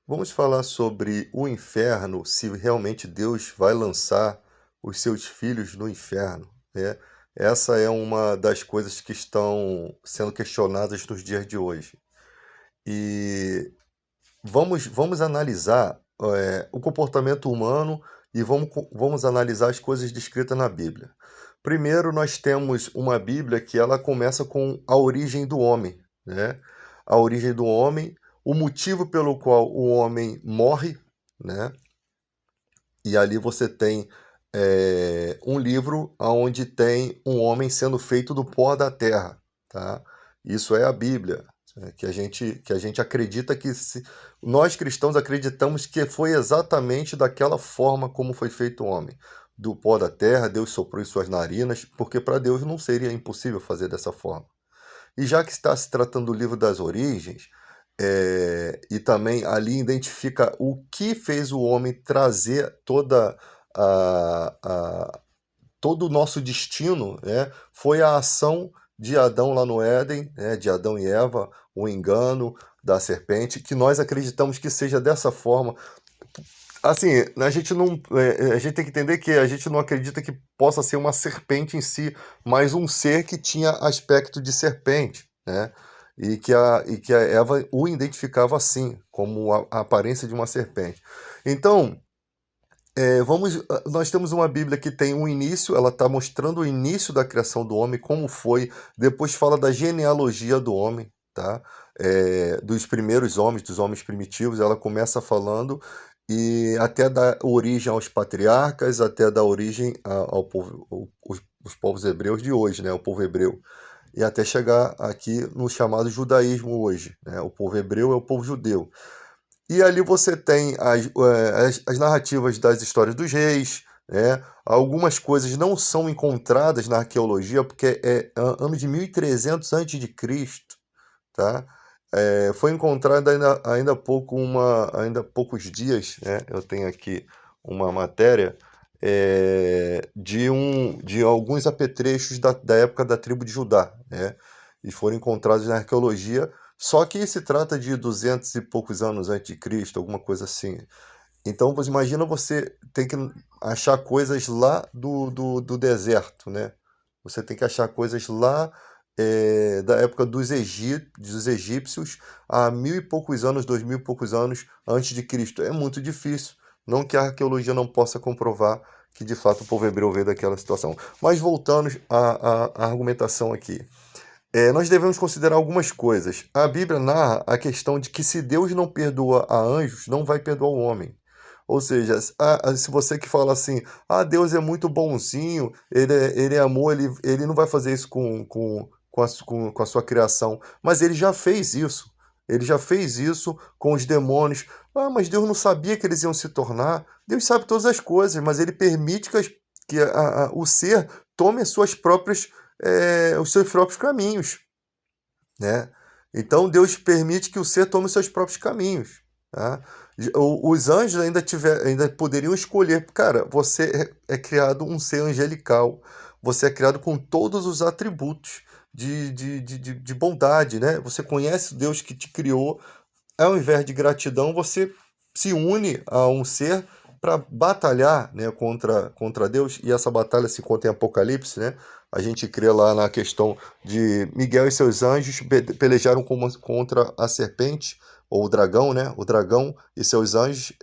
Vamos falar sobre o inferno, se realmente Deus vai lançar os seus filhos no inferno, né? Essa é uma das coisas que estão sendo questionadas nos dias de hoje. E vamos analisar o comportamento humano e vamos analisar as coisas descritas na Bíblia. Primeiro, nós temos uma Bíblia que ela começa com a origem do homem, né? A origem do homem, o motivo pelo qual o homem morre, né? E ali você tem um livro onde tem um homem sendo feito do pó da terra, tá? Isso é a Bíblia, né? Que a gente acredita nós cristãos acreditamos que foi exatamente daquela forma como foi feito o homem. Do pó da terra, Deus soprou em suas narinas, porque para Deus não seria impossível fazer dessa forma. E já que está se tratando do livro das origens, e também ali identifica o que fez o homem trazer a, a- todo o nosso destino, né, foi a ação de Adão lá no Éden, né, de Adão e Eva, o engano da serpente, que nós acreditamos que seja dessa forma. Assim, a gente não, a gente tem que entender que a gente não acredita que possa ser uma serpente em si, mas um ser que tinha aspecto de serpente, né? E que a Eva o identificava assim, como a aparência de uma serpente. Então, nós temos uma Bíblia que tem um início, ela está mostrando o início da criação do homem, como foi, depois fala da genealogia do homem, tá? Dos primeiros homens, dos homens primitivos, ela começa falando e até dá origem aos patriarcas, até dá origem ao povo, os povos hebreus de hoje, né? O povo hebreu. E até chegar aqui no chamado judaísmo hoje, né? O povo hebreu é o povo judeu. E ali você tem as narrativas das histórias dos reis, né? Algumas coisas não são encontradas na arqueologia, porque ano de 1300 antes de Cristo, tá? Foi encontrada ainda há ainda há poucos dias, né? Eu tenho aqui uma matéria de alguns apetrechos da época da tribo de Judá, né? E foram encontrados na arqueologia, só que se trata de 200 e poucos anos antes de Cristo, alguma coisa assim. Então, você imagina você tem que achar coisas lá do deserto, né? Você tem que achar coisas lá da época dos egípcios há mil e poucos anos, 2000 e poucos anos antes de Cristo. É muito difícil. Não que a arqueologia não possa comprovar que de fato o povo hebreu veio daquela situação. Mas voltando à argumentação aqui. Nós devemos considerar algumas coisas. A Bíblia narra a questão de que se Deus não perdoa a anjos, não vai perdoar o homem. Ou seja, se você que fala assim, Deus é muito bonzinho, ele é amor, ele não vai fazer isso com a sua criação. Mas ele já fez isso. Ele já fez isso com os demônios. Mas Deus não sabia que eles iam se tornar. Deus sabe todas as coisas, mas ele permite que o ser tome os seus próprios caminhos, né? Então Deus permite que o ser tome os seus próprios caminhos, tá? Os anjos ainda poderiam escolher, cara, você é criado um ser angelical, você é criado com todos os atributos de bondade, né? Você conhece o Deus que te criou, ao invés de gratidão, você se une a um ser para batalhar, né, contra Deus, e essa batalha se conta em Apocalipse, né? A gente crê lá na questão de Miguel e seus anjos pelejaram contra a serpente, ou o dragão, né? O dragão e seus anjos,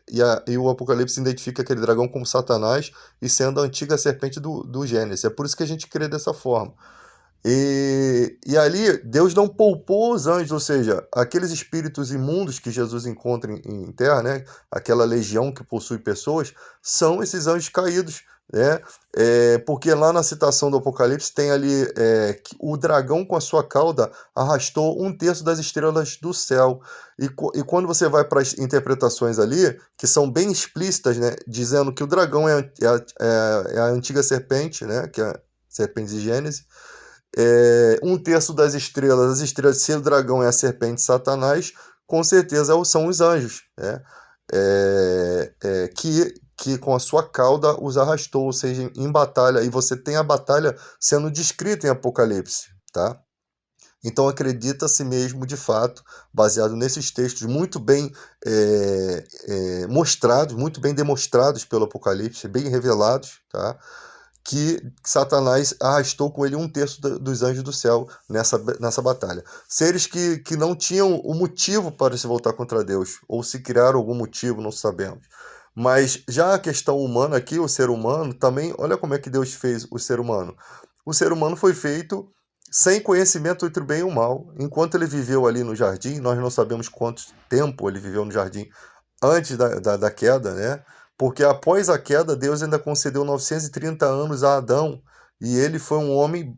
e o Apocalipse identifica aquele dragão como Satanás e sendo a antiga serpente do Gênesis. É por isso que a gente crê dessa forma. E ali Deus não poupou os anjos, ou seja, aqueles espíritos imundos que Jesus encontra em terra, né? Aquela legião que possui pessoas, são esses anjos caídos, né? Porque lá na citação do Apocalipse tem ali que o dragão com a sua cauda arrastou um terço das estrelas do céu. E quando você vai para as interpretações ali, que são bem explícitas, né? Dizendo que o dragão é a antiga serpente, né? Que é a serpente de Gênesis, um terço das estrelas, as estrelas, se o dragão é a serpente Satanás, com certeza são os anjos, né? Que com a sua cauda os arrastou, ou seja, em batalha, e você tem a batalha sendo descrita em Apocalipse, tá? Então acredita-se mesmo, de fato, baseado nesses textos muito bem mostrados, muito bem demonstrados pelo Apocalipse, bem revelados, tá? Que Satanás arrastou com ele 1/3 dos anjos do céu nessa batalha. Seres que não tinham o motivo para se voltar contra Deus, ou se criaram algum motivo, não sabemos. Mas já a questão humana aqui, o ser humano, também, olha como é que Deus fez o ser humano. O ser humano foi feito sem conhecimento entre o bem e o mal. Enquanto ele viveu ali no jardim, nós não sabemos quanto tempo ele viveu no jardim antes da queda, né? Porque após a queda, Deus ainda concedeu 930 anos a Adão, e ele foi um homem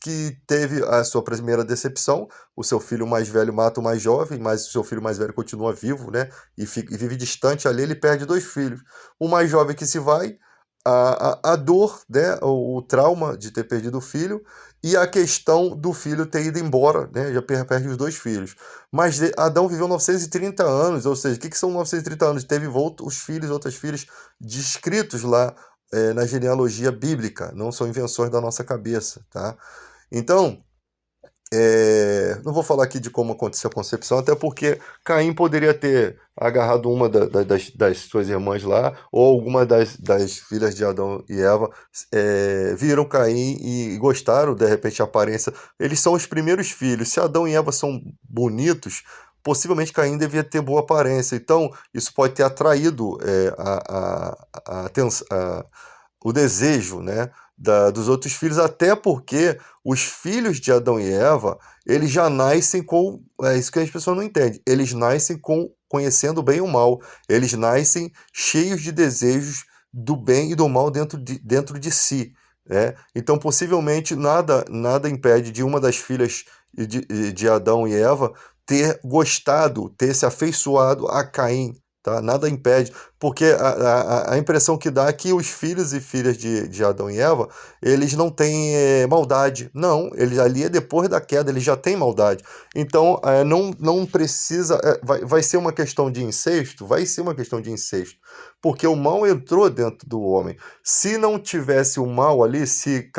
que teve a sua primeira decepção. O seu filho mais velho mata o mais jovem, mas o seu filho mais velho continua vivo, né? E vive distante ali, ele perde 2 filhos. O mais jovem que se vai, a dor, né? O trauma de ter perdido o filho, e a questão do filho ter ido embora, né? Já perde os 2 filhos. Mas Adão viveu 930 anos, ou seja, o que são 930 anos? Teve os filhos, outras filhas descritos lá na genealogia bíblica, não são invenções da nossa cabeça, tá? Então, não vou falar aqui de como aconteceu a concepção, até porque Caim poderia ter agarrado uma das suas irmãs lá, ou alguma das filhas de Adão e Eva, viram Caim e gostaram, de repente, a aparência. Eles são os primeiros filhos. Se Adão e Eva são bonitos, possivelmente Caim devia ter boa aparência. Então, isso pode ter atraído o desejo, né, dos outros filhos, até porque os filhos de Adão e Eva, eles já nascem com... É isso que as pessoas não entendem. Eles nascem conhecendo o bem e o mal. Eles nascem cheios de desejos do bem e do mal dentro de si, né? Então, possivelmente, nada impede de uma das filhas de Adão e Eva ter gostado, ter se afeiçoado a Caim, tá? Nada impede, porque a impressão que dá é que os filhos e filhas de Adão e Eva, eles não têm maldade. Não, eles ali é depois da queda, eles já têm maldade. Então, não precisa... vai ser uma questão de incesto? Vai ser uma questão de incesto, porque o mal entrou dentro do homem. Se não tivesse o mal ali, se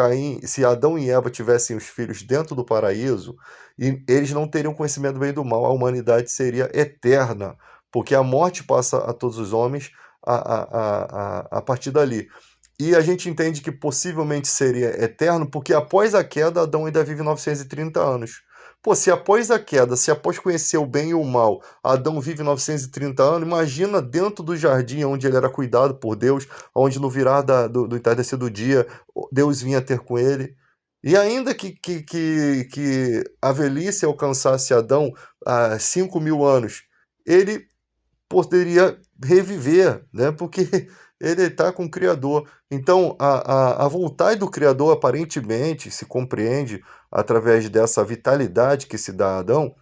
Adão e Eva tivessem os filhos dentro do paraíso, e eles não teriam conhecimento do bem e do mal, a humanidade seria eterna, porque a morte passa a todos os homens a partir dali. E a gente entende que possivelmente seria eterno, porque após a queda, Adão ainda vive 930 anos. Pô, se após a queda, se após conhecer o bem e o mal, Adão vive 930 anos, imagina dentro do jardim onde ele era cuidado por Deus, onde no virar do entardecer do dia, Deus vinha ter com ele. E ainda que a velhice alcançasse Adão há 5.000 anos, ele poderia reviver, né? Porque ele está com o Criador. Então, a vontade do Criador aparentemente se compreende através dessa vitalidade que se dá a Adão,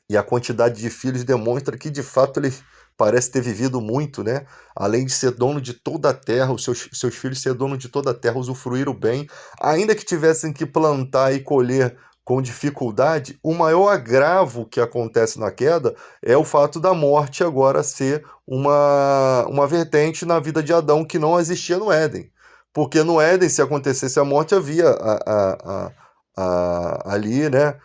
e a quantidade de filhos demonstra que, de fato, ele parece ter vivido muito, né? Além de ser dono de toda a terra, os seus filhos ser dono de toda a terra, usufruíram bem, ainda que tivessem que plantar e colher com dificuldade. O maior agravo que acontece na queda é o fato da morte agora ser uma vertente na vida de Adão que não existia no Éden. Porque no Éden, se acontecesse a morte, havia ali, né,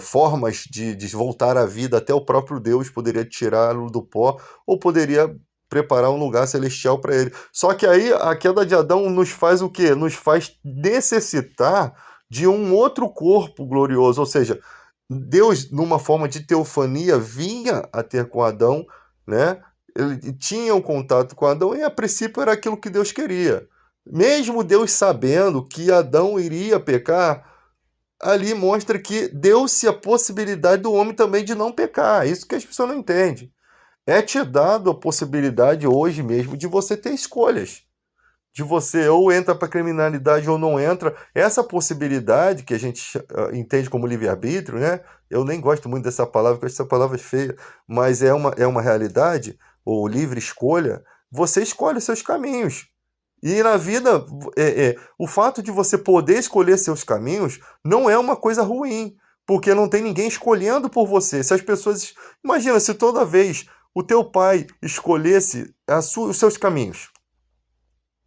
formas de voltar à vida. Até o próprio Deus poderia tirá-lo do pó, ou poderia preparar um lugar celestial para ele. Só que aí a queda de Adão nos faz o quê? Nos faz necessitar de um outro corpo glorioso, ou seja, Deus, numa forma de teofania, vinha a ter com Adão, né? Ele tinha um contato com Adão, e a princípio era aquilo que Deus queria. Mesmo Deus sabendo que Adão iria pecar, ali mostra que deu-se a possibilidade do homem também de não pecar. Isso que as pessoas não entendem. É te dado a possibilidade hoje mesmo de você ter escolhas, de você ou entra para a criminalidade ou não entra. Essa possibilidade que a gente entende como livre-arbítrio, né? Eu nem gosto muito dessa palavra, porque essa palavra é feia, mas é uma realidade, ou livre escolha. Você escolhe os seus caminhos. E na vida, o fato de você poder escolher seus caminhos não é uma coisa ruim, porque não tem ninguém escolhendo por você. Se as pessoas... Imagina se toda vez o teu pai escolhesse os seus caminhos.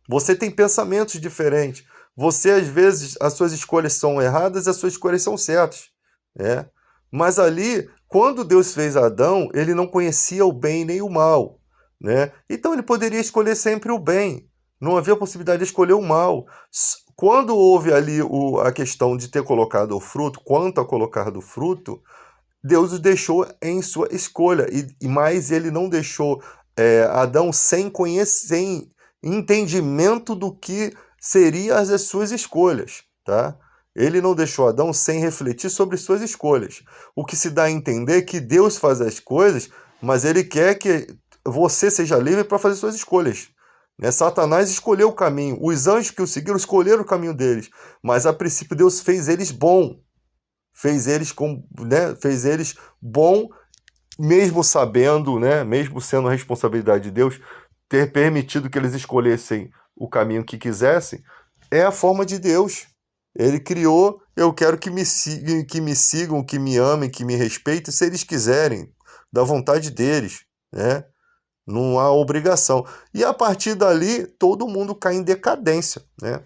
Você tem pensamentos diferentes. Você, às vezes, as suas escolhas são erradas e as suas escolhas são certas. né? Mas ali, quando Deus fez Adão, ele não conhecia o bem nem o mal, né? Então ele poderia escolher sempre o bem. Não havia possibilidade de escolher o mal. Quando houve ali a questão de ter colocado o fruto, quanto a colocar do fruto, Deus o deixou em sua escolha, mas ele não deixou Adão sem entendimento do que seriam as suas escolhas, tá? Ele não deixou Adão sem refletir sobre suas escolhas. O que se dá a entender é que Deus faz as coisas, mas ele quer que você seja livre para fazer suas escolhas. Né? Satanás escolheu o caminho, os anjos que o seguiram escolheram o caminho deles, mas a princípio Deus fez eles bom. Fez eles bom, mesmo sabendo, né, mesmo sendo a responsabilidade de Deus, ter permitido que eles escolhessem o caminho que quisessem, é a forma de Deus. Ele criou, eu quero que me sigam, que me amem, que me respeitem, se eles quiserem, da vontade deles, né? Não há obrigação. E a partir dali, todo mundo cai em decadência, né?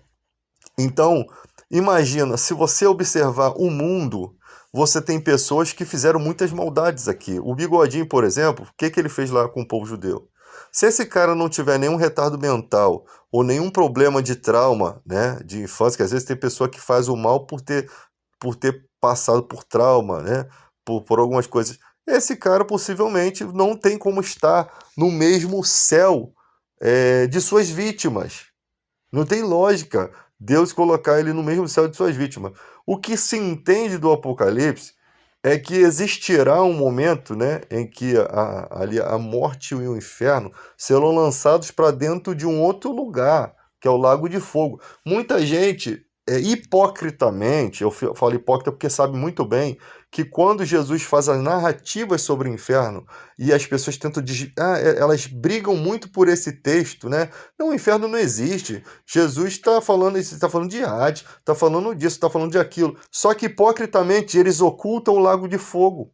Então, imagina, se você observar o mundo, você tem pessoas que fizeram muitas maldades aqui. O Bigodinho, por exemplo, o que ele fez lá com o povo judeu? Se esse cara não tiver nenhum retardo mental ou nenhum problema de trauma, né, de infância, que às vezes tem pessoa que faz o mal por ter passado por trauma, né, por algumas coisas, esse cara possivelmente não tem como estar no mesmo céu de suas vítimas. Não tem lógica Deus colocar ele no mesmo céu de suas vítimas. O que se entende do Apocalipse é que existirá um momento, né, em que ali a morte e o inferno serão lançados para dentro de um outro lugar, que é o Lago de Fogo. Muita gente, hipocritamente, eu falo hipócrita porque sabe muito bem que quando Jesus faz as narrativas sobre o inferno e as pessoas tentam elas brigam muito por esse texto, né? Não, o inferno não existe. Jesus está falando isso, está falando de Hades, está falando disso, está falando de aquilo. Só que hipocritamente eles ocultam o lago de fogo.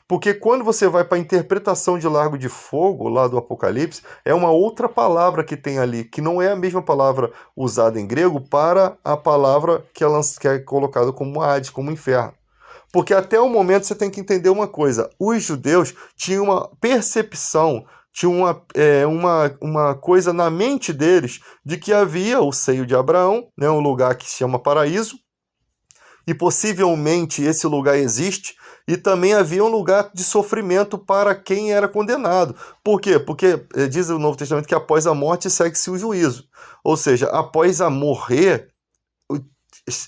Porque quando você vai para a interpretação de lago de fogo, lá do Apocalipse, é uma outra palavra que tem ali, que não é a mesma palavra usada em grego para a palavra que é colocada como Hades, como inferno. Porque até o momento você tem que entender uma coisa: os judeus tinham uma percepção, tinham uma coisa na mente deles de que havia o seio de Abraão, né, um lugar que se chama paraíso, e possivelmente esse lugar existe, e também havia um lugar de sofrimento para quem era condenado. Por quê? Porque diz o Novo Testamento que após a morte segue-se o juízo. Ou seja, após a morrer, o,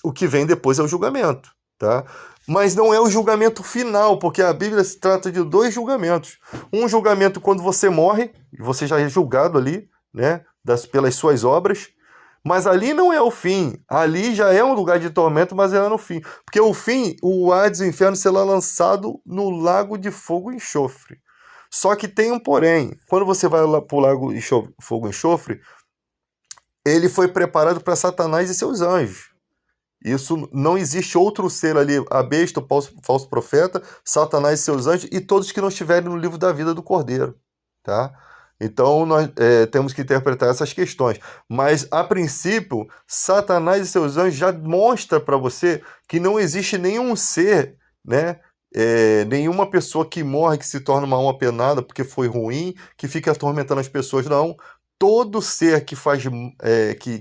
o que vem depois é o julgamento, tá? Mas não é o julgamento final, porque a Bíblia se trata de dois julgamentos. Um julgamento quando você morre, e você já é julgado ali, né, pelas suas obras, mas ali não é o fim. Ali já é um lugar de tormento, mas é no fim. Porque o fim, o Hades, o inferno, será lançado no lago de fogo e enxofre. Só que tem um porém. Quando você vai lá para o lago de fogo e enxofre, ele foi preparado para Satanás e seus anjos. Isso não existe outro ser ali, a besta, o falso profeta, Satanás e seus anjos e todos que não estiverem no livro da vida do Cordeiro, tá? Então nós temos que interpretar essas questões. Mas a princípio, Satanás e seus anjos já mostra para você que não existe nenhum ser, né? Nenhuma pessoa que morre, que se torna uma alma penada porque foi ruim, que fica atormentando as pessoas, não. Todo ser que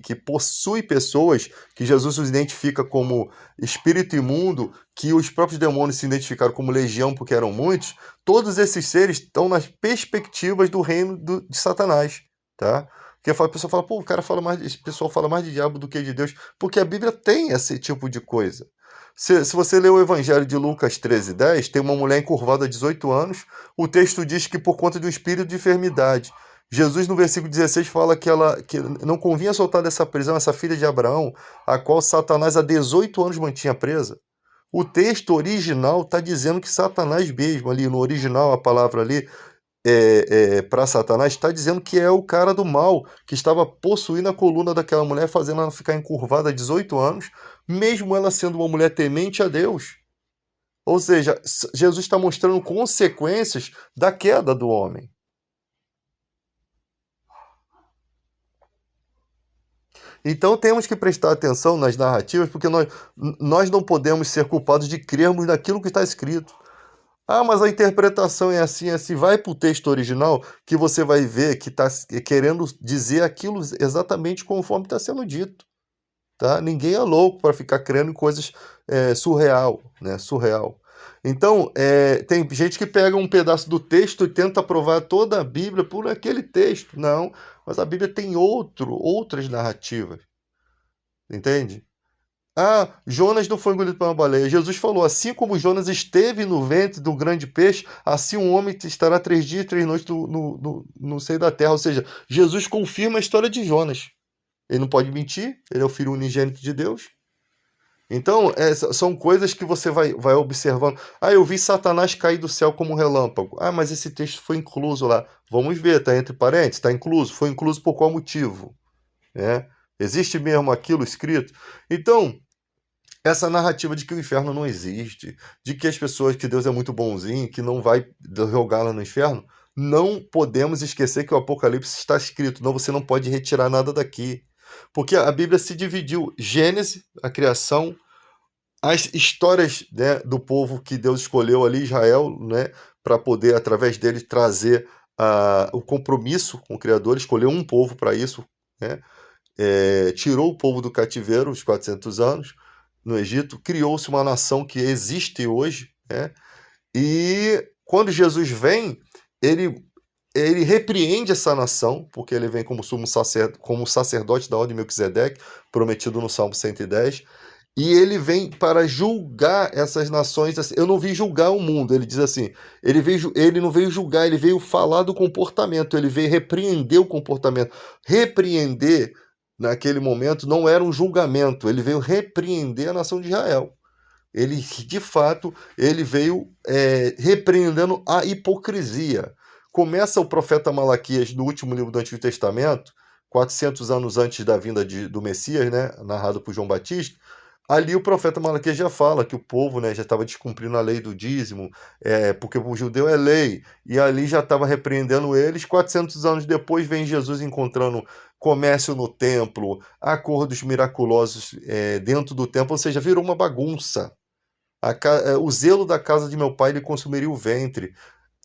que possui pessoas, que Jesus os identifica como espírito imundo, que os próprios demônios se identificaram como legião porque eram muitos, todos esses seres estão nas perspectivas do reino de Satanás, tá? Porque a pessoa fala, pô, esse pessoal fala mais de diabo do que de Deus, porque a Bíblia tem esse tipo de coisa. Se você ler o Evangelho de Lucas 13:10, tem uma mulher encurvada há 18 anos, o texto diz que por conta de um espírito de enfermidade. Jesus, no versículo 16, fala que não convinha soltar dessa prisão essa filha de Abraão, a qual Satanás há 18 anos mantinha presa. O texto original está dizendo que Satanás mesmo, ali no original, a palavra ali, para Satanás, está dizendo que é o cara do mal, que estava possuindo a coluna daquela mulher, fazendo ela ficar encurvada há 18 anos, mesmo ela sendo uma mulher temente a Deus. Ou seja, Jesus está mostrando consequências da queda do homem. Então temos que prestar atenção nas narrativas, porque nós não podemos ser culpados de crermos naquilo que está escrito. Ah, mas a interpretação é assim, assim. Vai para o texto original que você vai ver que está querendo dizer aquilo exatamente conforme está sendo dito. Tá? Ninguém é louco para ficar crendo em coisas surreal, né? Surreal. Então, tem gente que pega um pedaço do texto e tenta provar toda a Bíblia por aquele texto. Não, mas a Bíblia tem outras narrativas, entende? Ah, Jonas não foi engolido por uma baleia. Jesus falou, assim como Jonas esteve no ventre do grande peixe, assim um homem estará 3 dias e 3 noites no seio da terra. Ou seja, Jesus confirma a história de Jonas. Ele não pode mentir, ele é o filho unigênito de Deus. Então, são coisas que você vai observando. Ah, eu vi Satanás cair do céu como um relâmpago. Ah, mas esse texto foi incluso lá. Vamos ver, está entre parênteses, está incluso. Foi incluso por qual motivo? Né? Existe mesmo aquilo escrito? Então, essa narrativa de que o inferno não existe, de que as pessoas, que Deus é muito bonzinho, que não vai jogá-la no inferno, não podemos esquecer que o Apocalipse está escrito. Não, você não pode retirar nada daqui. Porque a Bíblia se dividiu: Gênesis, a criação, as histórias, né, do povo que Deus escolheu ali, Israel, né, para poder, através dele, trazer o compromisso com o Criador, escolheu um povo para isso, né, tirou o povo do cativeiro, os 400 anos, no Egito, criou-se uma nação que existe hoje, né, e quando Jesus vem, ele repreende essa nação, porque ele vem como como sacerdote da ordem de Melquisedeque, prometido no Salmo 110, e ele vem para julgar essas nações. Assim, eu não vim julgar o mundo, ele diz assim, ele não veio julgar, ele veio falar do comportamento, ele veio repreender o comportamento. Repreender, naquele momento, não era um julgamento, ele veio repreender a nação de Israel. Ele, de fato, ele veio repreendendo a hipocrisia. Começa o profeta Malaquias, no último livro do Antigo Testamento, 400 anos antes da vinda do Messias, né, narrado por João Batista. Ali o profeta Malaquias já fala que o povo, né, já estava descumprindo a lei do dízimo, porque o judeu é lei, e ali já estava repreendendo eles. 400 anos depois vem Jesus encontrando comércio no templo, acordos miraculosos dentro do templo, ou seja, virou uma bagunça. O zelo da casa de meu pai lhe consumiria o ventre.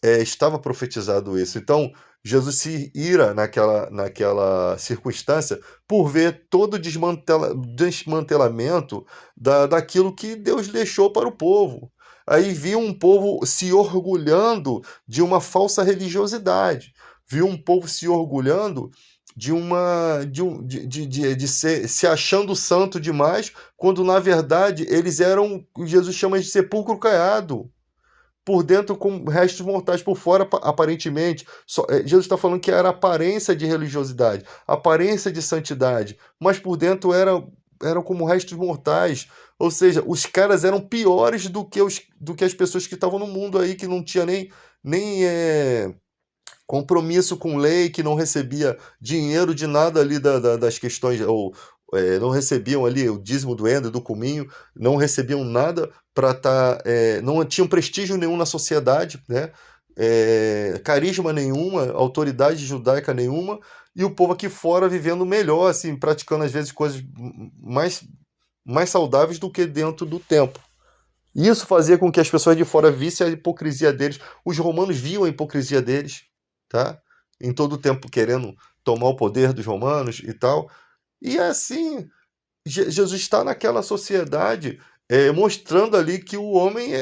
Estava profetizado isso. Então, Jesus se ira naquela circunstância por ver todo o desmantelamento daquilo que Deus deixou para o povo. Aí viu um povo se orgulhando de uma falsa religiosidade. Viu um povo se orgulhando de se achando santo demais, quando na verdade eles eram, Jesus chama de sepulcro caiado, por dentro com restos mortais, por fora aparentemente. Jesus está falando que era aparência de religiosidade, aparência de santidade, mas por dentro eram como restos mortais. Ou seja, os caras eram piores do que as pessoas que estavam no mundo aí, que não tinha nem compromisso com lei, que não recebia dinheiro de nada ali das questões, ou não recebiam ali o dízimo do endo, do cominho, não recebiam nada para estar, não tinham prestígio nenhum na sociedade, né? Carisma nenhuma, autoridade judaica nenhuma, e o povo aqui fora vivendo melhor, assim, praticando às vezes coisas mais saudáveis do que dentro do templo. Isso fazia com que as pessoas de fora vissem a hipocrisia deles. Os romanos viam a hipocrisia deles, tá? Em todo o tempo querendo tomar o poder dos romanos e tal. E assim, Jesus está naquela sociedade, mostrando ali que o homem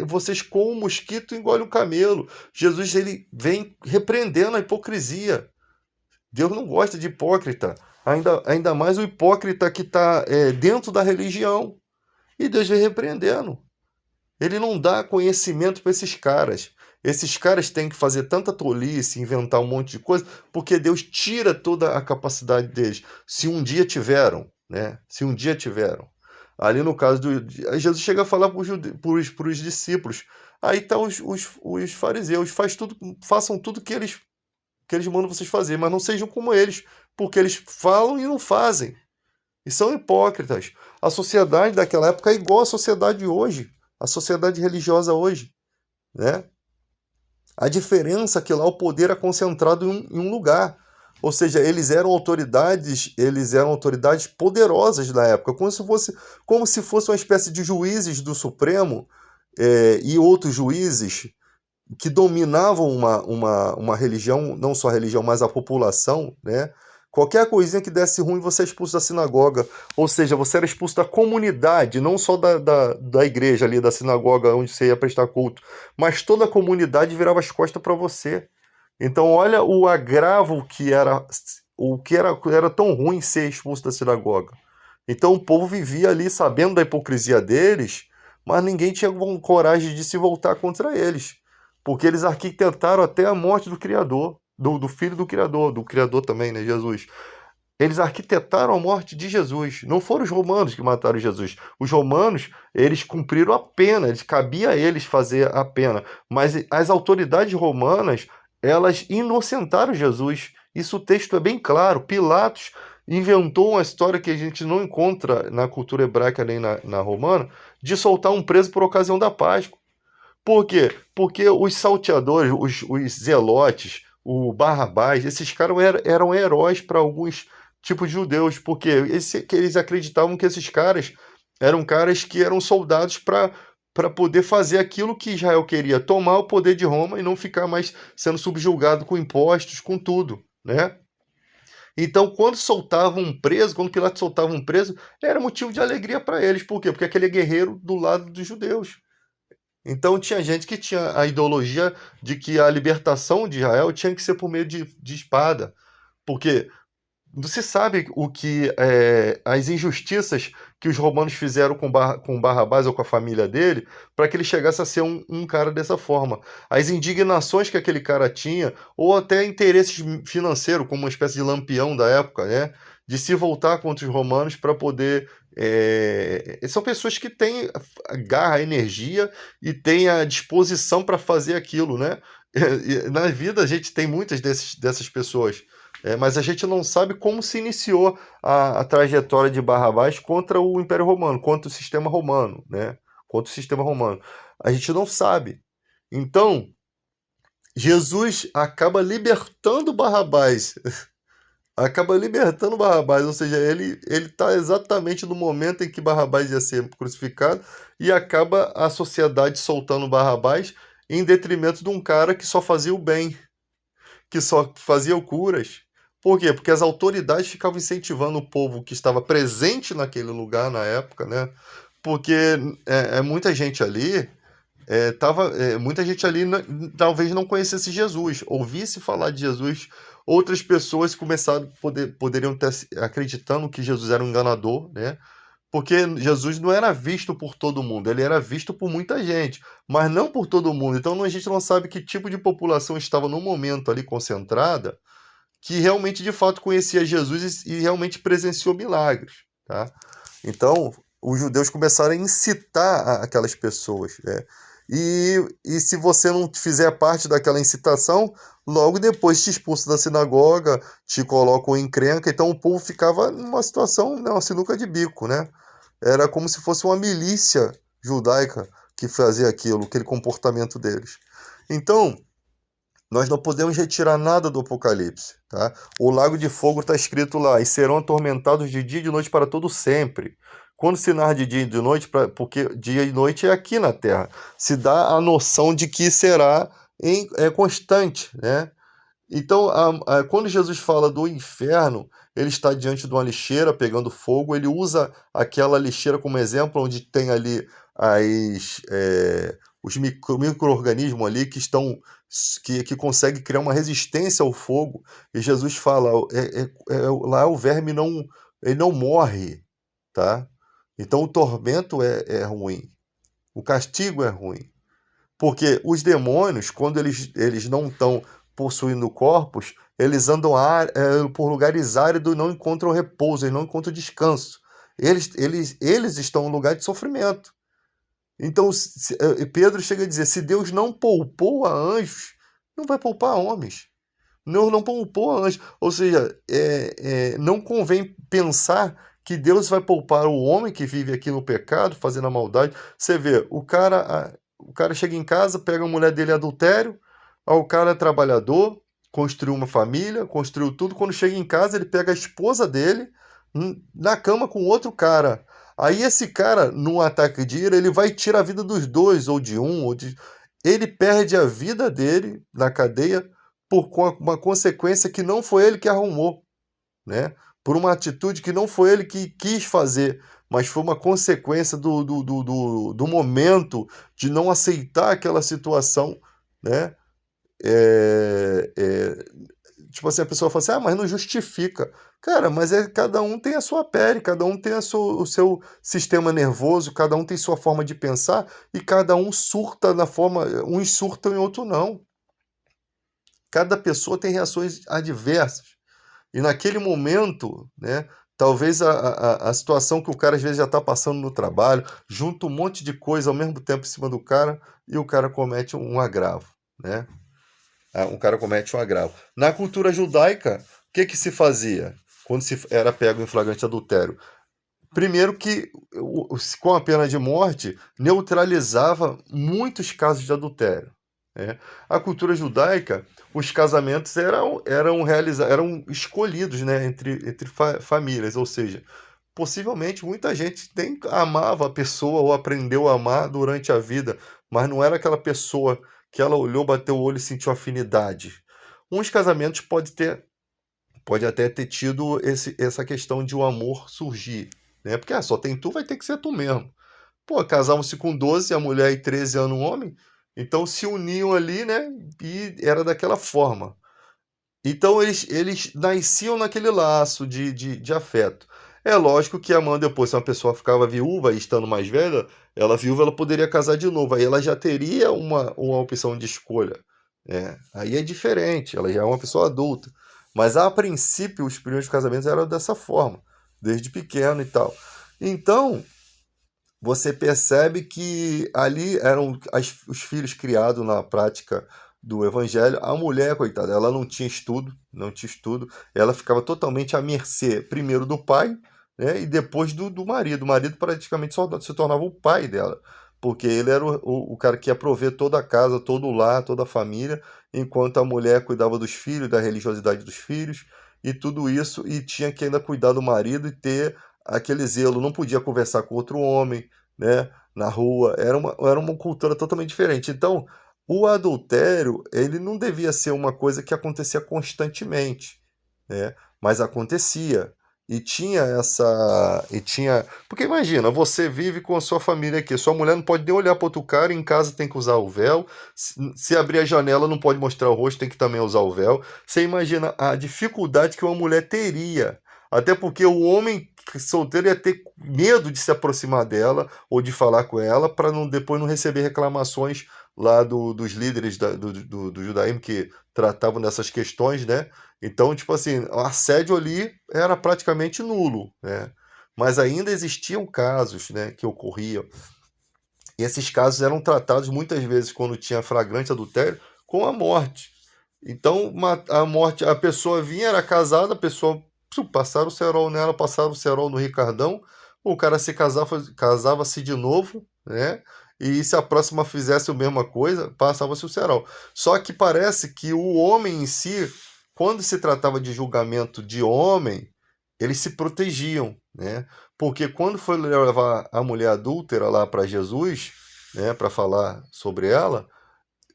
vocês com o mosquito engolem o camelo. Jesus, ele vem repreendendo a hipocrisia. Deus não gosta de hipócrita. Ainda mais o hipócrita que está dentro da religião. E Deus vem repreendendo. Ele não dá conhecimento para esses caras. Esses caras têm que fazer tanta tolice, inventar um monte de coisa, porque Deus tira toda a capacidade deles. Se um dia tiveram, né? Se um dia tiveram. Ali no caso Jesus chega a falar para os discípulos. Aí tá os fariseus. Façam tudo que eles mandam vocês fazer, mas não sejam como eles, porque eles falam e não fazem. E são hipócritas. A sociedade daquela época é igual à sociedade de hoje. A sociedade religiosa hoje, né? A diferença é que lá o poder é concentrado em um lugar. Ou seja, eles eram autoridades poderosas na época, como se fosse uma espécie de juízes do Supremo, e outros juízes que dominavam uma religião, não só a religião, mas a população, né? Qualquer coisinha que desse ruim, você é expulso da sinagoga. Ou seja, você era expulso da comunidade, não só da igreja ali, da sinagoga onde você ia prestar culto, mas toda a comunidade virava as costas para você. Então, olha o agravo era tão ruim ser expulso da sinagoga. Então, o povo vivia ali sabendo da hipocrisia deles, mas ninguém tinha coragem de se voltar contra eles, porque eles arquitetaram até a morte do Criador, do Filho do Criador também, né, Jesus. Eles arquitetaram a morte de Jesus. Não foram os romanos que mataram Jesus. Os romanos, eles cumpriram a pena, cabia a eles fazer a pena. Mas as autoridades romanas, elas inocentaram Jesus. Isso o texto é bem claro. Pilatos inventou uma história que a gente não encontra na cultura hebraica nem na romana, de soltar um preso por ocasião da Páscoa. Por quê? Porque os salteadores, os zelotes, o Barrabás, esses caras eram heróis para alguns tipos de judeus, porque eles acreditavam que esses caras que eram soldados para poder fazer aquilo que Israel queria, tomar o poder de Roma e não ficar mais sendo subjugado com impostos, com tudo, né? Então, quando Pilatos soltava um preso, era motivo de alegria para eles. Por quê? Porque aquele é guerreiro do lado dos judeus. Então tinha gente que tinha a ideologia de que a libertação de Israel tinha que ser por meio de espada. Porque você sabe o que as injustiças que os romanos fizeram com Barrabás ou com a família dele para que ele chegasse a ser um cara dessa forma. As indignações que aquele cara tinha, ou até interesses financeiros, como uma espécie de lampião da época, né? De se voltar contra os romanos para poder. São pessoas que têm a garra, a energia e têm a disposição para fazer aquilo, né? Na vida a gente tem muitas dessas pessoas. Mas a gente não sabe como se iniciou a trajetória de Barrabás contra o Império Romano, contra o sistema romano, né? Contra o sistema romano. A gente não sabe. Então, Jesus acaba libertando Barrabás. Acaba libertando Barrabás, ou seja, ele está exatamente no momento em que Barrabás ia ser crucificado e acaba a sociedade soltando Barrabás em detrimento de um cara que só fazia o bem, que só fazia curas. Por quê? Porque as autoridades ficavam incentivando o povo que estava presente naquele lugar na época, né? Porque muita gente ali muita gente ali talvez não conhecesse Jesus, ouvisse falar de Jesus, outras pessoas poderiam estar acreditando que Jesus era um enganador, né? Porque Jesus não era visto por todo mundo, ele era visto por muita gente, mas não por todo mundo. Então a gente não sabe que tipo de população estava no momento ali concentrada, que realmente de fato conhecia Jesus e realmente presenciou milagres, tá? Então os judeus começaram a incitar aquelas pessoas, né? E se você não fizer parte daquela incitação, logo depois te expulsa da sinagoga, te colocam em encrenca. Então o povo ficava numa situação, né, uma sinuca de bico, né? Era como se fosse uma milícia judaica que fazia aquele comportamento deles. Então, nós não podemos retirar nada do Apocalipse, tá? O lago de fogo está escrito lá, e serão atormentados de dia e de noite para todo sempre. Quando se narra de dia e de noite, porque dia e noite é aqui na Terra, se dá a noção de que será constante, né? Então, quando Jesus fala do inferno, ele está diante de uma lixeira pegando fogo, ele usa aquela lixeira como exemplo, onde tem ali os micro-organismos ali que conseguem criar uma resistência ao fogo, e Jesus fala, lá o verme ele não morre, tá? Então o tormento é ruim, o castigo é ruim, porque os demônios, quando eles não estão possuindo corpos, eles andam por lugares áridos e não encontram repouso, eles não encontram descanso. Eles estão em lugar de sofrimento. Então, Pedro chega a dizer, se Deus não poupou a anjos, não vai poupar homens. Não poupou a anjos. Ou seja, não convém pensar que Deus vai poupar o homem que vive aqui no pecado, fazendo a maldade. Você vê, o cara chega em casa, pega a mulher dele em adultério, o cara é trabalhador, construiu uma família, construiu tudo. Quando chega em casa, ele pega a esposa dele na cama com outro cara. Aí esse cara, num ataque de ira, ele vai e tira a vida dos dois, ou de um, ou de... Ele perde a vida dele na cadeia por uma consequência que não foi ele que arrumou, né? Por uma atitude que não foi ele que quis fazer, mas foi uma consequência do momento de não aceitar aquela situação, né? Tipo assim, a pessoa fala assim, mas não justifica. Cara, mas cada um tem a sua pele, cada um tem o seu sistema nervoso, cada um tem sua forma de pensar e cada um surta na forma, uns surtam e outros não. Cada pessoa tem reações adversas. E naquele momento, né, talvez a situação que o cara às vezes já está passando no trabalho, junta um monte de coisa ao mesmo tempo em cima do cara e o cara comete um agravo, né? Um cara comete um agravo. Na cultura judaica, o que se fazia quando se era pego em flagrante adultério? Primeiro que, com a pena de morte, neutralizava muitos casos de adultério, né? A cultura judaica, os casamentos eram escolhidos, né, entre famílias, ou seja, possivelmente muita gente nem amava a pessoa ou aprendeu a amar durante a vida, mas não era aquela pessoa que ela olhou, bateu o olho e sentiu afinidade. Uns casamentos pode até ter tido essa questão de o amor surgir, né? Porque só tem tu, vai ter que ser tu mesmo. Pô, casavam-se com 12, a mulher e 13 anos o homem, então se uniam ali, né? E era daquela forma. Então eles nasciam naquele laço de afeto. É lógico que a mãe depois, se uma pessoa ficava viúva e estando mais velha, ela viúva ela poderia casar de novo. Aí ela já teria uma opção de escolha. Aí é diferente, ela já é uma pessoa adulta. Mas a princípio os primeiros casamentos eram dessa forma, desde pequeno e tal. Então, você percebe que ali eram os filhos criados na prática do evangelho. A mulher, coitada, ela não tinha estudo, ela ficava totalmente à mercê, primeiro do pai, né, e depois do marido. O marido praticamente só se tornava o pai dela, porque ele era o cara que ia prover toda a casa, todo o lar, toda a família, enquanto a mulher cuidava dos filhos, da religiosidade dos filhos, e tudo isso, e tinha que ainda cuidar do marido e ter aquele zelo, não podia conversar com outro homem, né, na rua, era uma cultura totalmente diferente. Então, o adultério, ele não devia ser uma coisa que acontecia constantemente, né, mas acontecia. Porque imagina, você vive com a sua família aqui, sua mulher não pode nem olhar para outro cara, em casa tem que usar o véu, se abrir a janela não pode mostrar o rosto, tem que também usar o véu. Você imagina a dificuldade que uma mulher teria, até porque o homem solteiro ia ter medo de se aproximar dela ou de falar com ela para depois não receber reclamações lá dos líderes do judaísmo que tratavam dessas questões, né? Então, tipo assim, o assédio ali era praticamente nulo, né? Mas ainda existiam casos, né, que ocorriam. E esses casos eram tratados muitas vezes, quando tinha flagrante adultério, com a morte. Então, a morte, a pessoa vinha, era casada, a pessoa passaram o cerol nela, passaram o cerol no Ricardão, o cara se casava-se de novo, né? E se a próxima fizesse a mesma coisa, passava-se o cerol. Só que parece que o homem em si, quando se tratava de julgamento de homem, eles se protegiam, né? Porque quando foi levar a mulher adúltera lá para Jesus, né, para falar sobre ela,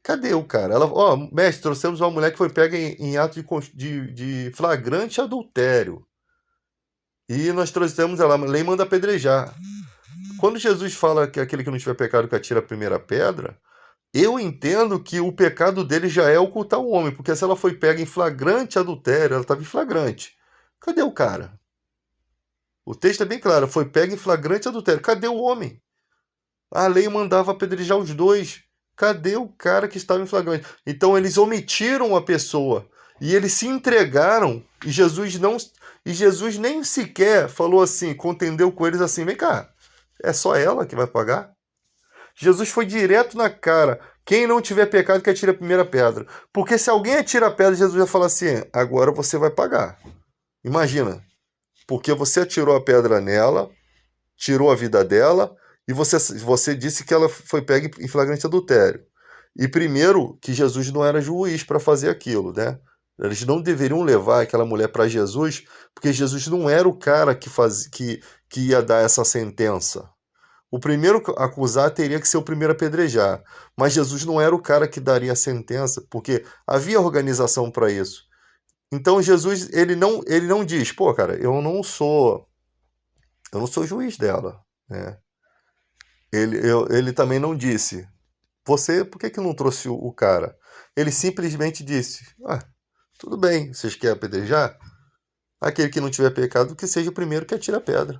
cadê o cara? Ela, mestre, trouxemos uma mulher que foi pega em ato de flagrante adultério. E nós trouxemos ela, a lei manda apedrejar. Quando Jesus fala que aquele que não tiver pecado que atira a primeira pedra, eu entendo que o pecado dele já é ocultar o homem, porque se ela foi pega em flagrante adultério, ela estava em flagrante. Cadê o cara? O texto é bem claro, foi pega em flagrante adultério. Cadê o homem? A lei mandava apedrejar os dois. Cadê o cara que estava em flagrante? Então eles omitiram a pessoa e eles se entregaram e Jesus nem sequer falou assim, contendeu com eles assim, vem cá, é só ela que vai pagar? Jesus foi direto na cara. Quem não tiver pecado que atire a primeira pedra. Porque se alguém atira a pedra, Jesus vai falar assim, agora você vai pagar. Imagina, porque você atirou a pedra nela, tirou a vida dela, e você disse que ela foi pega em flagrante adultério. E primeiro, que Jesus não era juiz para fazer aquilo, né? Eles não deveriam levar aquela mulher para Jesus, porque Jesus não era o cara que ia dar essa sentença. O primeiro a acusar teria que ser o primeiro a apedrejar. Mas Jesus não era o cara que daria a sentença, porque havia organização para isso. Então Jesus, ele não diz, pô, cara, eu não sou juiz dela, né? Ele também não disse, você, por que não trouxe o cara? Ele simplesmente disse, tudo bem, vocês querem apedrejar? Aquele que não tiver pecado, que seja o primeiro que atire a pedra.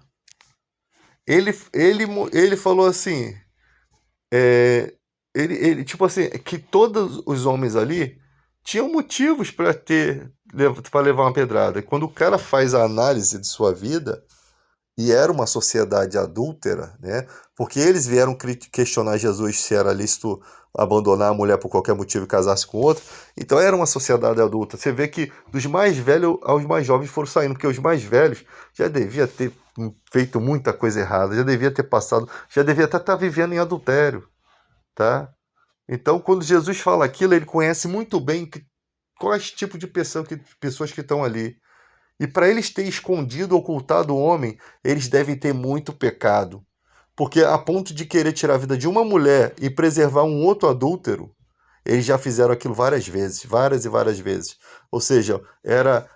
Ele falou assim, tipo assim, que todos os homens ali tinham motivos para levar uma pedrada. E quando o cara faz a análise de sua vida, e era uma sociedade adúltera, né? Porque eles vieram questionar Jesus se era lícito abandonar a mulher por qualquer motivo e casar-se com outro. Então era uma sociedade adulta. Você vê que dos mais velhos aos mais jovens foram saindo, porque os mais velhos já devia ter feito muita coisa errada, já devia ter passado, já devia até estar vivendo em adultério, tá? Então, quando Jesus fala aquilo, ele conhece muito bem quais tipo de pessoas que estão ali. E para eles terem escondido, ocultado o homem, eles devem ter muito pecado. Porque a ponto de querer tirar a vida de uma mulher e preservar um outro adúltero, eles já fizeram aquilo várias vezes, várias e várias vezes. Ou seja, era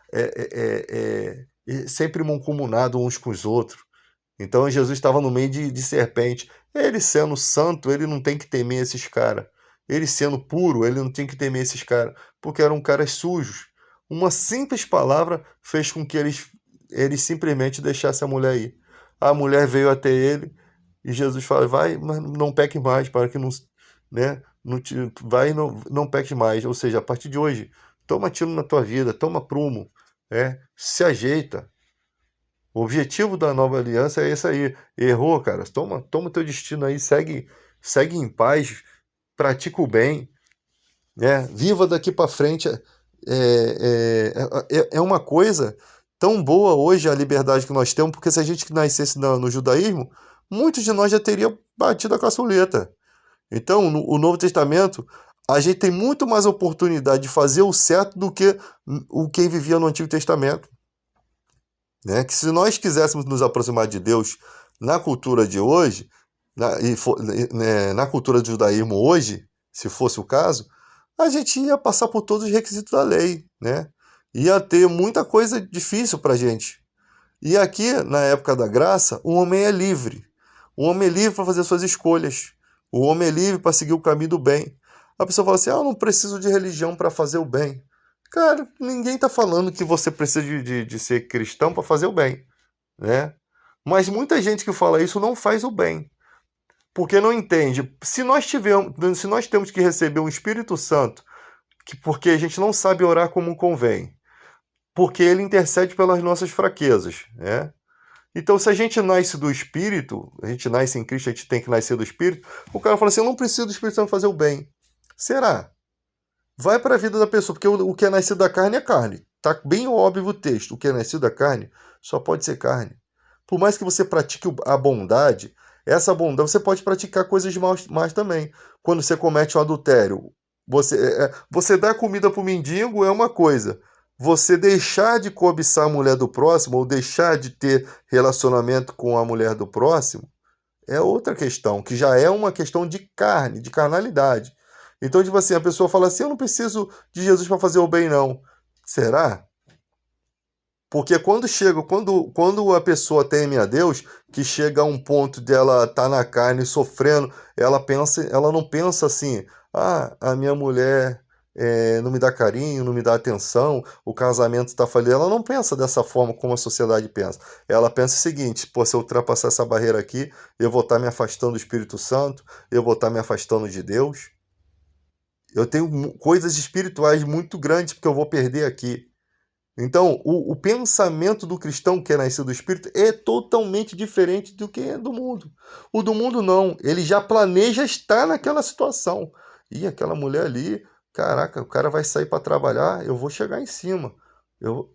sempre mancomunado uns com os outros. Então Jesus estava no meio de serpente. Ele sendo santo, ele não tem que temer esses caras. Ele sendo puro, ele não tem que temer esses caras, porque eram caras sujos. Uma simples palavra fez com que eles simplesmente deixassem a mulher ir. A mulher veio até ele e Jesus fala, vai, mas não peque mais, para que não, né, vai e não peque mais. Ou seja, a partir de hoje, toma tiro na tua vida, toma prumo, se ajeita. O objetivo da nova aliança é esse aí. Errou, cara, toma o teu destino aí, segue em paz, pratica o bem, né? Viva daqui para frente. É uma coisa tão boa hoje a liberdade que nós temos, porque se a gente nascesse no judaísmo, muitos de nós já teriam batido a caçuleta. Então, o Novo Testamento, a gente tem muito mais oportunidade de fazer o certo do que quem vivia no Antigo Testamento. Né? Que se nós quiséssemos nos aproximar de Deus na cultura de hoje, na cultura do judaísmo hoje, se fosse o caso, a gente ia passar por todos os requisitos da lei, né? Ia ter muita coisa difícil para a gente. E aqui, na época da graça, o homem é livre. O homem é livre para fazer suas escolhas. O homem é livre para seguir o caminho do bem. A pessoa fala assim, eu não preciso de religião para fazer o bem. Cara, ninguém está falando que você precisa de ser cristão para fazer o bem, né? Mas muita gente que fala isso não faz o bem. Porque não entende. Se nós temos que receber um Espírito Santo, porque a gente não sabe orar como convém, porque ele intercede pelas nossas fraquezas, né? Então, se a gente nasce do Espírito, a gente nasce em Cristo, a gente tem que nascer do Espírito, o cara fala assim, eu não preciso do Espírito Santo fazer o bem. Será? Vai para a vida da pessoa, porque o que é nascido da carne é carne. Tá bem óbvio o texto. O que é nascido da carne só pode ser carne. Por mais que você pratique a bondade, essa bondade, você pode praticar coisas mais também. Quando você comete um adultério, você dá comida para o mendigo é uma coisa. Você deixar de cobiçar a mulher do próximo ou deixar de ter relacionamento com a mulher do próximo é outra questão, que já é uma questão de carne, de carnalidade. Então, tipo assim, a pessoa fala assim, eu não preciso de Jesus para fazer o bem, não. Será? Porque quando a pessoa teme a Deus, que chega a um ponto dela estar na carne sofrendo, ela não pensa assim, a minha mulher não me dá carinho, não me dá atenção, o casamento está falido. Ela não pensa dessa forma como a sociedade pensa. Ela pensa o seguinte, pô, se eu ultrapassar essa barreira aqui, eu vou estar me afastando do Espírito Santo, eu vou estar me afastando de Deus. Eu tenho coisas espirituais muito grandes que eu vou perder aqui. Então, o pensamento do cristão que é nascido do Espírito é totalmente diferente do que é do mundo. O do mundo não, ele já planeja estar naquela situação. E aquela mulher ali, caraca, o cara vai sair para trabalhar, eu vou chegar em cima.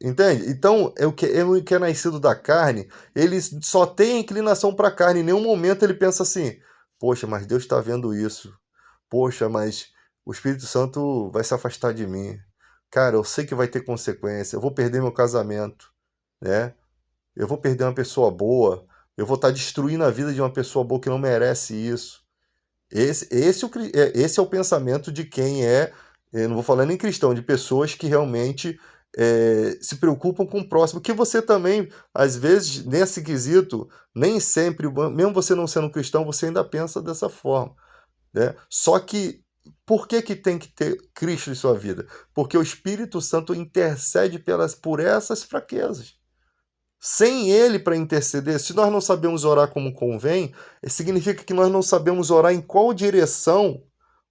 Entende? Então, o que é nascido da carne, ele só tem a inclinação para a carne. Em nenhum momento ele pensa assim, poxa, mas Deus está vendo isso. Poxa, mas o Espírito Santo vai se afastar de mim. cara, eu sei que vai ter consequência, eu vou perder meu casamento, né? Eu vou perder uma pessoa boa, eu vou estar destruindo a vida de uma pessoa boa que não merece isso. Esse é o pensamento de quem não vou falar nem cristão, de pessoas que realmente se preocupam com o próximo, que você também, às vezes, nesse quesito, nem sempre, mesmo você não sendo cristão, você ainda pensa dessa forma, né? Só que, por que que tem que ter Cristo em sua vida? Porque o Espírito Santo intercede por essas fraquezas. Sem ele para interceder, se nós não sabemos orar como convém, significa que nós não sabemos orar em qual direção,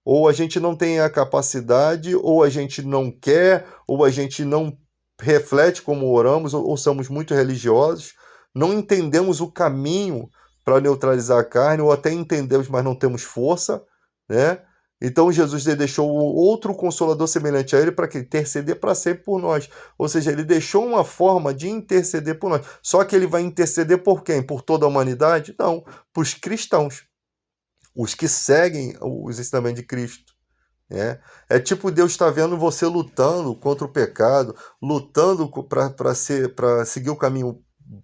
ou a gente não tem a capacidade, ou a gente não quer, ou a gente não reflete como oramos, ou somos muito religiosos, não entendemos o caminho para neutralizar a carne, ou até entendemos, mas não temos força, né? Então Jesus deixou outro consolador semelhante a ele para que interceder para sempre por nós. Ou seja, ele deixou uma forma de interceder por nós. Só que ele vai interceder por quem? Por toda a humanidade? Não, por os cristãos, os que seguem os ensinamentos de Cristo. É tipo Deus está vendo você lutando contra o pecado, lutando para seguir o caminho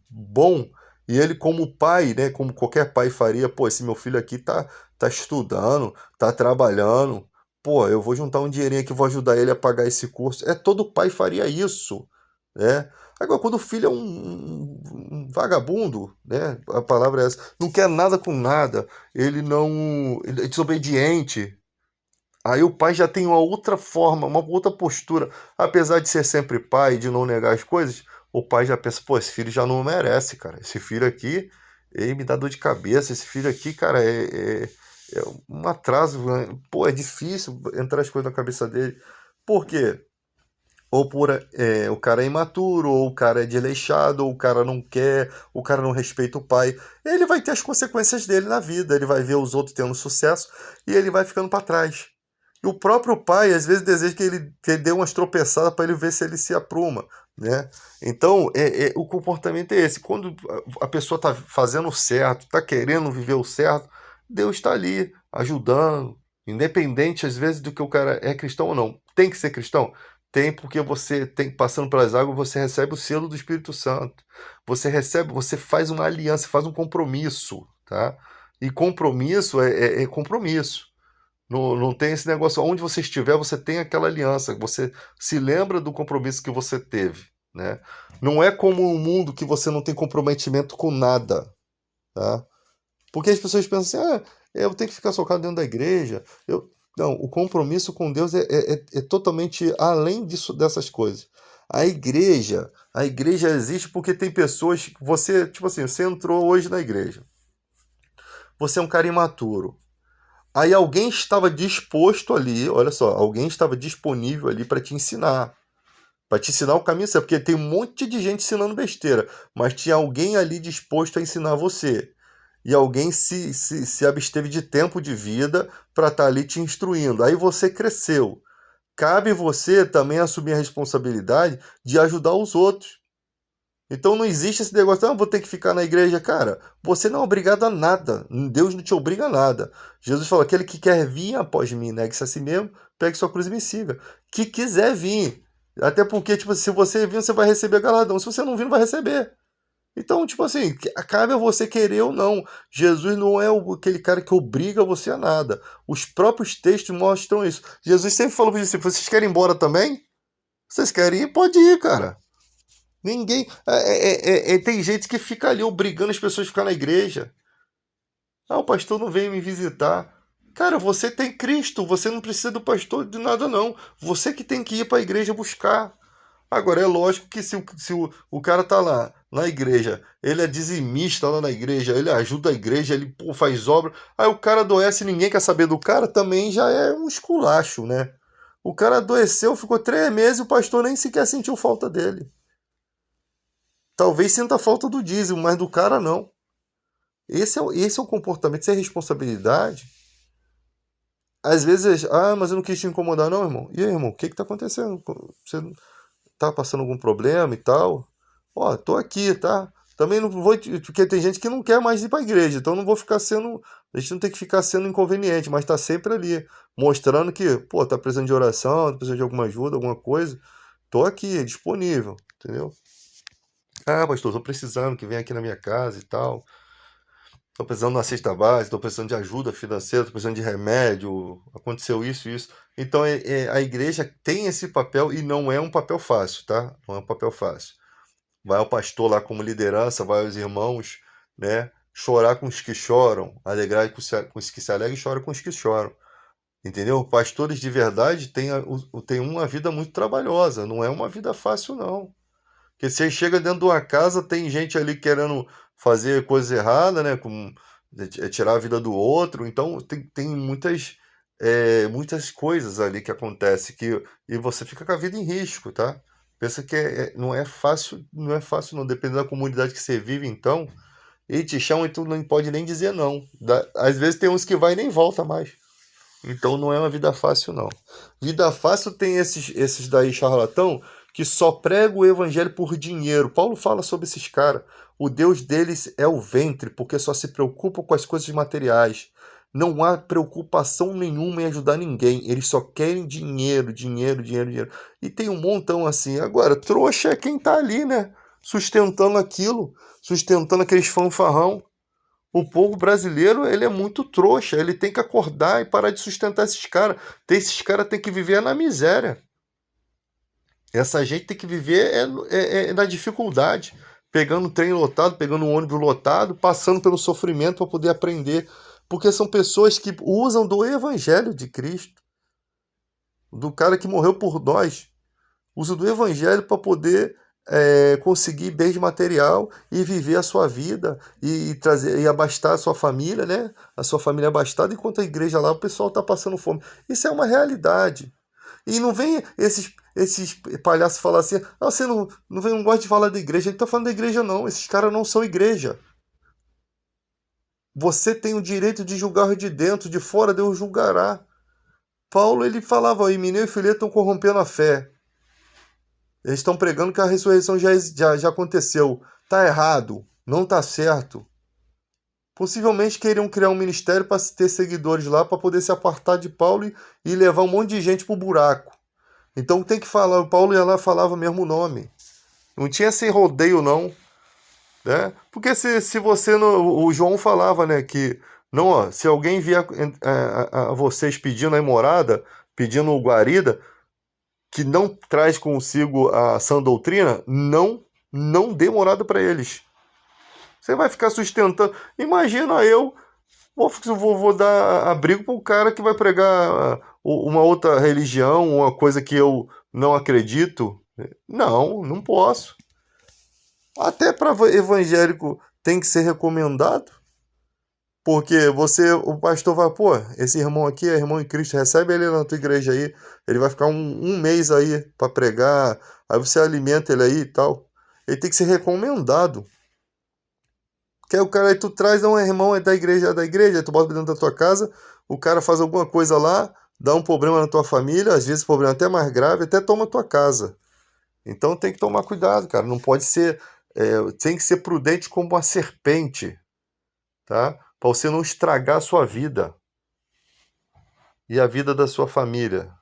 bom, e ele como pai, né, como qualquer pai faria, pô, esse meu filho aqui tá estudando, tá trabalhando, pô, eu vou juntar um dinheirinho aqui, vou ajudar ele a pagar esse curso. Todo pai faria isso, né? Agora, quando o filho é um vagabundo, né, a palavra é essa, não quer nada com nada, ele é desobediente, aí o pai já tem uma outra forma, uma outra postura. Apesar de ser sempre pai, de não negar as coisas, o pai já pensa, pô, esse filho já não merece, cara. Esse filho aqui, ele me dá dor de cabeça. Esse filho aqui, cara, é um atraso, né? Pô, é difícil entrar as coisas na cabeça dele. Por quê? Ou o cara é imaturo, ou o cara é desleixado, ou o cara não quer, o cara não respeita o pai. Ele vai ter as consequências dele na vida. Ele vai ver os outros tendo sucesso e ele vai ficando para trás. E o próprio pai, às vezes, deseja que ele dê umas tropeçadas para ele ver se ele se apruma, né? Então, o comportamento é esse. Quando a pessoa está fazendo o certo, está querendo viver o certo, Deus está ali, ajudando, independente, às vezes, do que o cara é cristão ou não. Tem que ser cristão? Tem, porque você tem passando pelas águas, você recebe o selo do Espírito Santo. Você faz uma aliança, faz um compromisso, tá? E compromisso é compromisso. Não, não tem esse negócio. Onde você estiver, você tem aquela aliança. Você se lembra do compromisso que você teve, né? Não é como um mundo que você não tem comprometimento com nada, tá? Porque as pessoas pensam assim, eu tenho que ficar socado dentro da igreja. Não, o compromisso com Deus é totalmente além dessas coisas. A igreja existe porque tem pessoas. Você, tipo assim, você entrou hoje na igreja. Você é um cara imaturo. Aí alguém estava disposto ali, olha só, alguém estava disponível ali para te ensinar o caminho certo, porque tem um monte de gente ensinando besteira, mas tinha alguém ali disposto a ensinar você. E alguém se absteve de tempo de vida para estar ali te instruindo. Aí você cresceu. Cabe você também assumir a responsabilidade de ajudar os outros. Então não existe esse negócio, vou ter que ficar na igreja. Cara, você não é obrigado a nada. Deus não te obriga a nada. Jesus falou, aquele que quer vir após mim, negue-se a si mesmo, pegue sua cruz e me siga. Que quiser vir. Até porque, tipo, se você vir, você vai receber galardão. Se você não vir, não vai receber. Então, tipo assim, cabe a você querer ou não. Jesus não é aquele cara que obriga você a nada. Os próprios textos mostram isso. Jesus sempre falou para os discípulos, vocês querem ir embora também? Vocês querem ir? Pode ir, cara. Ninguém. Tem gente que fica ali obrigando as pessoas a ficar na igreja. O pastor não veio me visitar. Cara, você tem Cristo, você não precisa do pastor de nada, não. Você que tem que ir para a igreja buscar. Agora, é lógico que se o cara tá lá na igreja, ele é dizimista lá na igreja, ele ajuda a igreja, ele faz obra, aí o cara adoece e ninguém quer saber do cara, também já é um esculacho, né? O cara adoeceu, ficou 3 meses e o pastor nem sequer sentiu falta dele. Talvez sinta falta do dízimo, mas do cara não. Esse é o comportamento, essa é a responsabilidade. Às vezes, mas eu não quis te incomodar, não, irmão. E aí, irmão, o que está acontecendo? Você tá passando algum problema e tal? Tô aqui, tá? Também não vou, porque tem gente que não quer mais ir para a igreja, então não vou ficar sendo, a gente não tem que ficar sendo inconveniente, mas tá sempre ali mostrando que, pô, tá precisando de oração, tá precisando de alguma ajuda, alguma coisa, tô aqui, disponível, entendeu? Ah, pastor, tô precisando que venha aqui na minha casa e tal. Tô precisando de uma cesta básica, tô precisando de ajuda financeira, tô precisando de remédio, aconteceu isso e isso. Então a igreja tem esse papel e não é um papel fácil, tá? Não é um papel fácil. Vai o pastor lá como liderança, vai os irmãos, né? Chorar com os que choram, alegrar com os que se alegram e chorar com os que choram. Entendeu? Pastores de verdade têm uma vida muito trabalhosa, não é uma vida fácil, não. Porque você chega dentro de uma casa, tem gente ali querendo fazer coisa errada, né? Tirar a vida do outro. Então tem muitas coisas ali que acontecem e você fica com a vida em risco, tá? Pensa que não é fácil, não é fácil não. Dependendo da comunidade que você vive, então, e te chamam e tu não pode nem dizer não. Às vezes tem uns que vai e nem volta mais. Então não é uma vida fácil, não. Vida fácil tem esses daí charlatão que só pregam o evangelho por dinheiro. Paulo fala sobre esses caras. O Deus deles é o ventre, porque só se preocupam com as coisas materiais. Não há preocupação nenhuma em ajudar ninguém. Eles só querem dinheiro, dinheiro, dinheiro, dinheiro. E tem um montão assim. Agora, trouxa é quem tá ali, né? Sustentando aquilo, sustentando aqueles fanfarrão. O povo brasileiro, ele é muito trouxa, ele tem que acordar e parar de sustentar esses caras. Esses caras têm que viver na miséria. Essa gente tem que viver na dificuldade, pegando trem lotado, pegando um ônibus lotado, passando pelo sofrimento para poder aprender. Porque são pessoas que usam do evangelho de Cristo, do cara que morreu por nós, usa do evangelho para poder conseguir bens material e viver a sua vida e trazer e abastar a sua família, né? A sua família abastada, enquanto a igreja lá o pessoal está passando fome. Isso é uma realidade. E não vem esses palhaços falar assim, ah, você não gosta de falar da igreja. Ele está falando da igreja, não. Esses caras não são igreja. Você tem o direito de julgar o de dentro, de fora Deus julgará. Paulo, ele falava, Himeneu e Fileto estão corrompendo a fé. Eles estão pregando que a ressurreição já aconteceu. Tá errado, não tá certo. Possivelmente queriam criar um ministério para ter seguidores lá, para poder se apartar de Paulo e levar um monte de gente pro buraco. Então tem que falar, o Paulo ia lá e falava o mesmo nome. Não tinha esse rodeio, não. Né? Porque se você não. O João falava, né, que não, ó, se alguém vier a vocês pedindo a morada, pedindo guarida, que não traz consigo a sã doutrina, não dê morada para eles. Você vai ficar sustentando. Imagina eu vou dar abrigo para o cara que vai pregar uma outra religião, uma coisa que eu não acredito. Não posso. Até para evangélico tem que ser recomendado. Porque o pastor vai, pô, esse irmão aqui é irmão em Cristo, recebe ele na tua igreja aí, ele vai ficar um mês aí para pregar, aí você alimenta ele aí e tal. Ele tem que ser recomendado. Que aí o cara aí tu traz, não é irmão, é da igreja, aí tu bota dentro da tua casa, o cara faz alguma coisa lá, dá um problema na tua família, às vezes problema até mais grave, até toma a tua casa. Então tem que tomar cuidado, cara, não pode ser, tem que ser prudente como uma serpente, tá? Para você não estragar a sua vida e a vida da sua família.